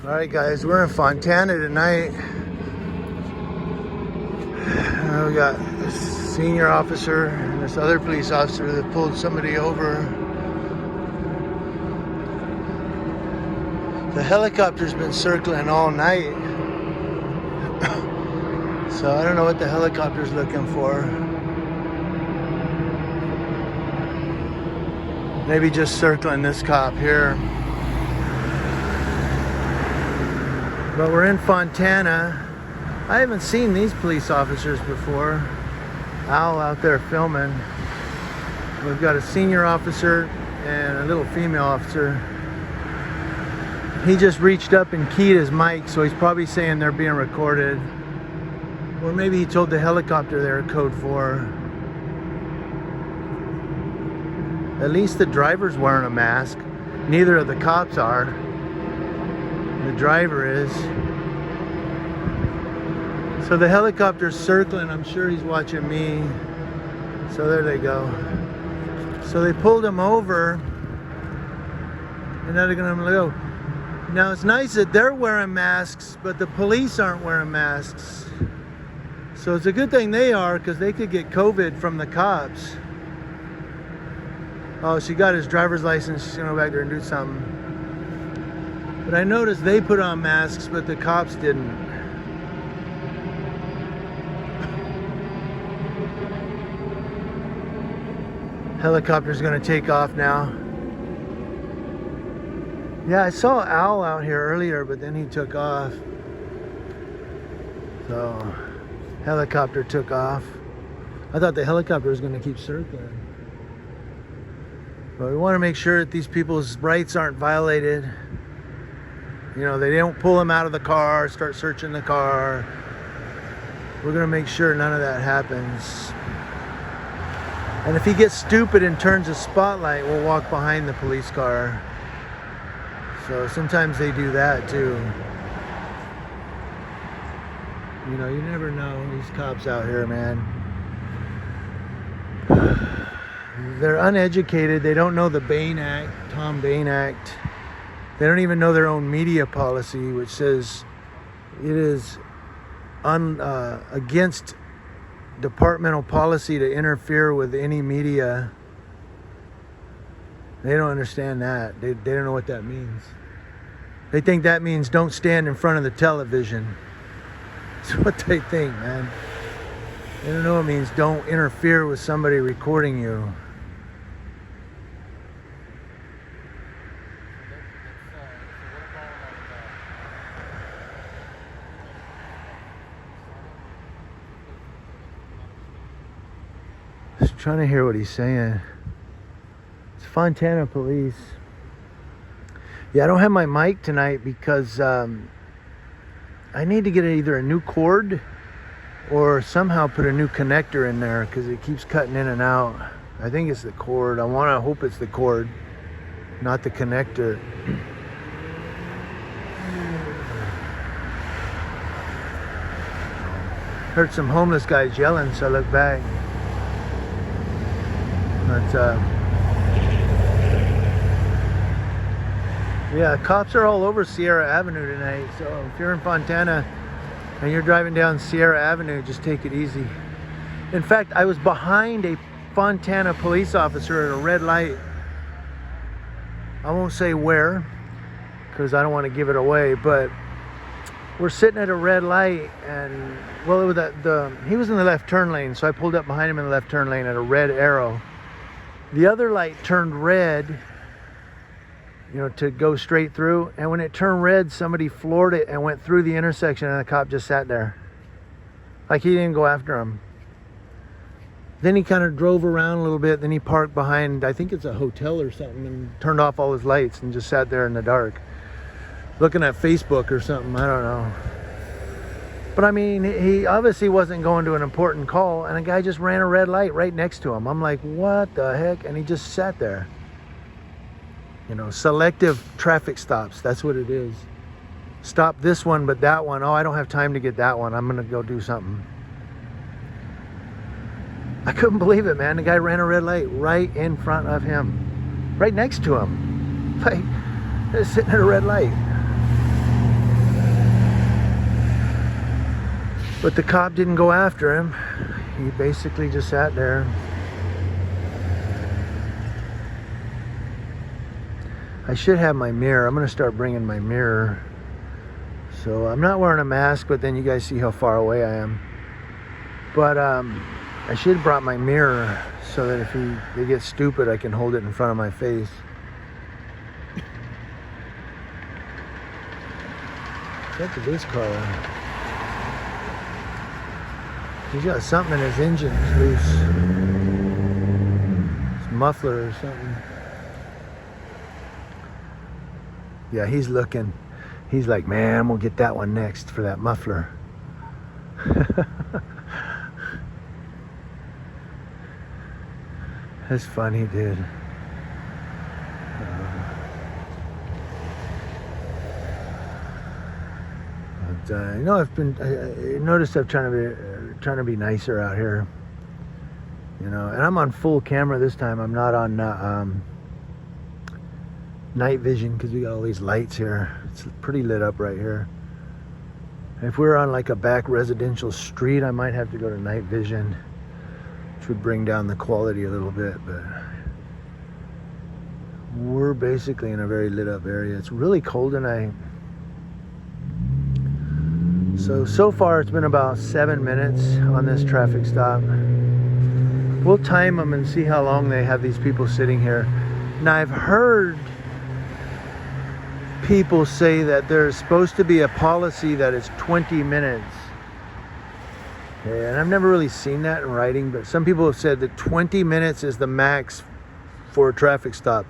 Alright guys, we're in Fontana tonight. We got a senior officer and this other police officer that pulled somebody over. The helicopter's been circling all night. So I don't know what the helicopter's looking for. Maybe just circling this cop here. But we're in Fontana. I haven't seen these police officers before. Al out there filming. We've got a senior officer and a little female officer. He just reached up and keyed his mic, so he's probably saying they're being recorded. Or maybe he told the helicopter they're code 4. At least the driver's wearing a mask. Neither of the cops are. The driver is. So the helicopter's circling. I'm sure he's watching me. So there they go. So they pulled him over. And now they're gonna go. Now it's nice that they're wearing masks, but the police aren't wearing masks. So it's a good thing they are, because they could get COVID from the cops. Oh, she got his driver's license. She's gonna go back there and do something. But I noticed they put on masks, but the cops didn't. Helicopter's gonna take off now. Yeah, I saw Al out here earlier, but then he took off. So, helicopter took off. I thought the helicopter was gonna keep circling. But we wanna make sure that these people's rights aren't violated. You know, they don't pull him out of the car, start searching the car. We're gonna make sure none of that happens. And if he gets stupid and turns a spotlight, we'll walk behind the police car. So sometimes they do that too. You know, you never know, these cops out here, man. They're uneducated. They don't know the Bain Act, Tom Bain Act. They don't even know their own media policy, which says it is against departmental policy to interfere with any media. They don't understand that. They don't know what that means. They think that means don't stand in front of the television. That's what they think, man. They don't know it means don't interfere with somebody recording you. Just trying to hear what he's saying. It's Fontana police. Yeah, I don't have my mic tonight because I need to get either a new cord or somehow put a new connector in there, because it keeps cutting in and out. I think it's the cord. I want to hope it's the cord, not the connector. Heard some homeless guys yelling, so I looked back. But yeah, cops are all over Sierra Avenue tonight. So if you're in Fontana and you're driving down Sierra Avenue, just take it easy. In fact, I was behind a Fontana police officer at a red light. I won't say where, because I don't want to give it away, but we're sitting at a red light, and well, it was he was in the left turn lane, so I pulled up behind him in the left turn lane at a red arrow. The other light turned red, you know, to go straight through. And when it turned red, somebody floored it and went through the intersection, and the cop just sat there. Like he didn't go after him. Then he kind of drove around a little bit. Then he parked behind, I think it's a hotel or something, and turned off all his lights and just sat there in the dark. Looking at Facebook or something, I don't know. But I mean, he obviously wasn't going to an important call, and a guy just ran a red light right next to him. I'm like, what the heck? And he just sat there. You know, selective traffic stops. That's what it is. Stop this one, but that one. Oh, I don't have time to get that one. I'm going to go do something. I couldn't believe it, man. The guy ran a red light right in front of him. Right next to him. Like, they're sitting at a red light. But the cop didn't go after him. He basically just sat there. I should have my mirror. I'm going to start bringing my mirror. So I'm not wearing a mask, but then you guys see how far away I am. But I should have brought my mirror so that if they get stupid, I can hold it in front of my face. Look at this car. He's got something in his engine loose. It's muffler or something. Yeah, he's looking. He's like, man, I'm gonna get that one next for that muffler. That's funny, dude. You know, I noticed I'm trying to be nicer out here. You know, and I'm on full camera this time. I'm not on night vision because we got all these lights here. It's pretty lit up right here. If we were on like a back residential street, I might have to go to night vision, which would bring down the quality a little bit, but we're basically in a very lit up area. It's really cold tonight. So far it's been about 7 minutes on this traffic stop. We'll time them and see how long they have these people sitting here. Now I've heard people say that there's supposed to be a policy that it's 20 minutes. Okay, and I've never really seen that in writing, but some people have said that 20 minutes is the max for a traffic stop.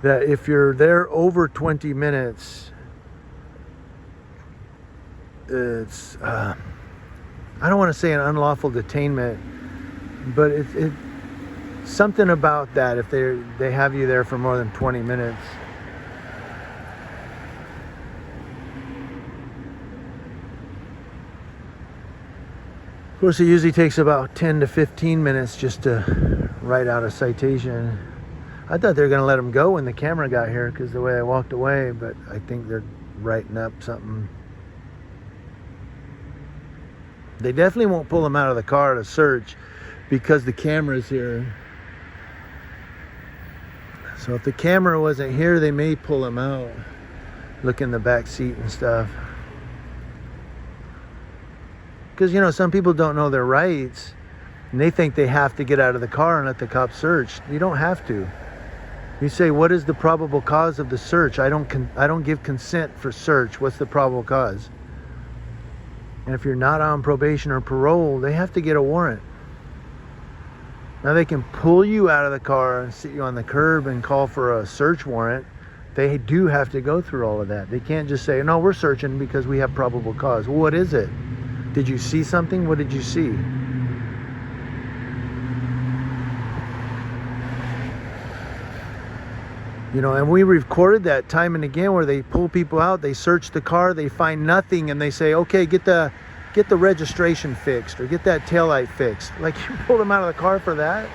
That if you're there over 20 minutes, it's I don't want to say an unlawful detainment, but it's something about that if they have you there for more than 20 minutes. Of course, it usually takes about 10 to 15 minutes just to write out a citation. I thought they were going to let them go when the camera got here because the way I walked away, but I think they're writing up something. They definitely won't pull them out of the car to search because the camera's here. So if the camera wasn't here, they may pull them out. Look in the back seat and stuff. Because, you know, some people don't know their rights and they think they have to get out of the car and let the cops search. You don't have to. You say, what is the probable cause of the search? I don't give consent for search. What's the probable cause? And if you're not on probation or parole, they have to get a warrant. Now they can pull you out of the car and sit you on the curb and call for a search warrant. They do have to go through all of that. They can't just say, no, we're searching because we have probable cause. Well, what is it? Did you see something? What did you see? You know, and we recorded that time and again where they pull people out, they search the car, they find nothing, and they say, okay, get the registration fixed or get that taillight fixed. Like, you pulled them out of the car for that?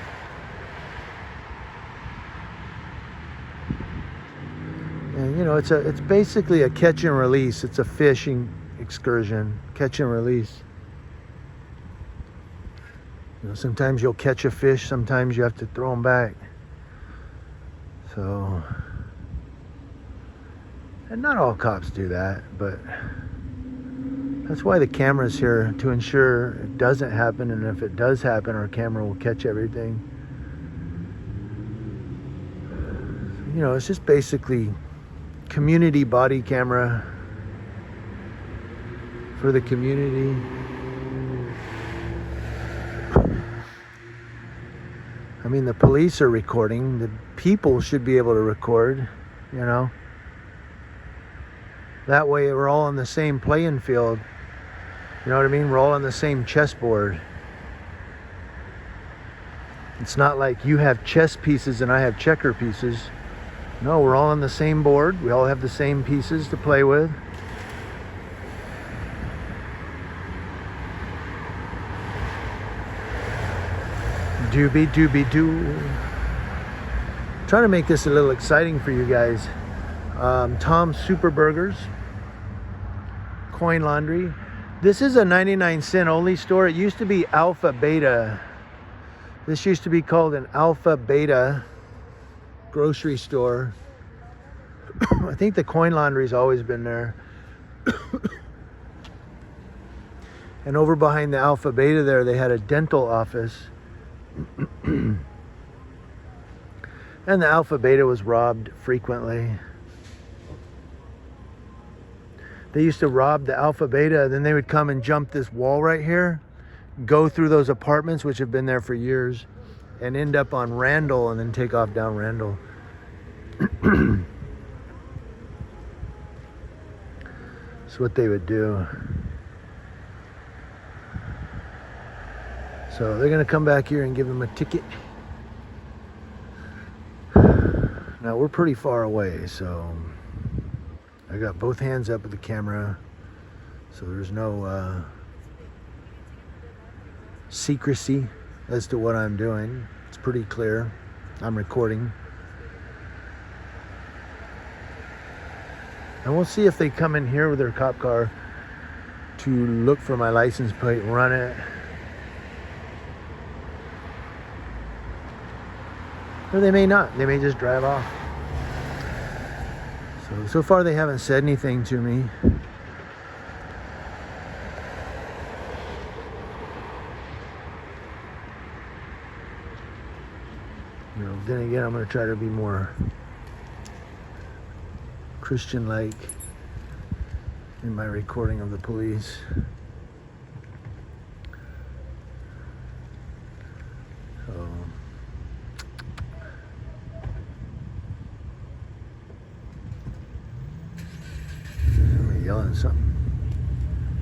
And you know, it's basically a catch and release. It's a fishing excursion, catch and release. You know, sometimes you'll catch a fish, sometimes you have to throw them back. So, and not all cops do that, but that's why the camera's here, to ensure it doesn't happen, and if it does happen, our camera will catch everything. You know, it's just basically community body camera for the community. I mean, the police are recording. The people should be able to record, you know. That way we're all on the same playing field. You know what I mean? We're all on the same chessboard. It's not like you have chess pieces and I have checker pieces. No, we're all on the same board. We all have the same pieces to play with. Doobie doobie doo. Trying to make this a little exciting for you guys. Tom's Super Burgers, Coin Laundry. This is a 99-cent only store. It used to be Alpha Beta. This used to be called an Alpha Beta grocery store. I think the coin laundry's always been there. And over behind the Alpha Beta there, they had a dental office. And the Alpha Beta was robbed frequently. They used to rob the Alpha Beta, then they would come and jump this wall right here, go through those apartments, which have been there for years, and end up on Randall and then take off down Randall. That's what they would do. So they're going to come back here and give him a ticket. Now we're pretty far away, so I got both hands up at the camera, so there's no secrecy as to what I'm doing. It's pretty clear. I'm recording. And we'll see if they come in here with their cop car to look for my license plate and run it. Or they may not. They may just drive off. So far they haven't said anything to me. You know, then again, I'm going to try to be more Christian-like in my recording of the police. So I'm yelling something.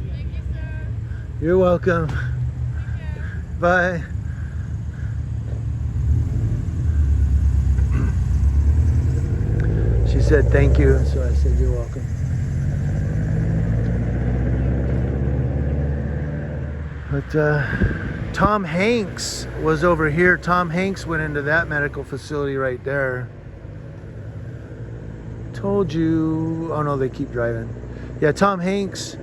Thank you, sir. You're welcome. Bye. She said thank you, so I said you're welcome. But Tom Hanks was over here. Tom Hanks went into that medical facility right there. Told you. Oh no, they keep driving. Yeah, Tom Hanks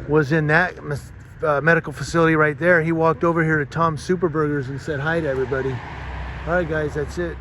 was in that medical facility right there. He walked over here to Tom's Super Burgers and said hi to everybody. All right, guys, that's it.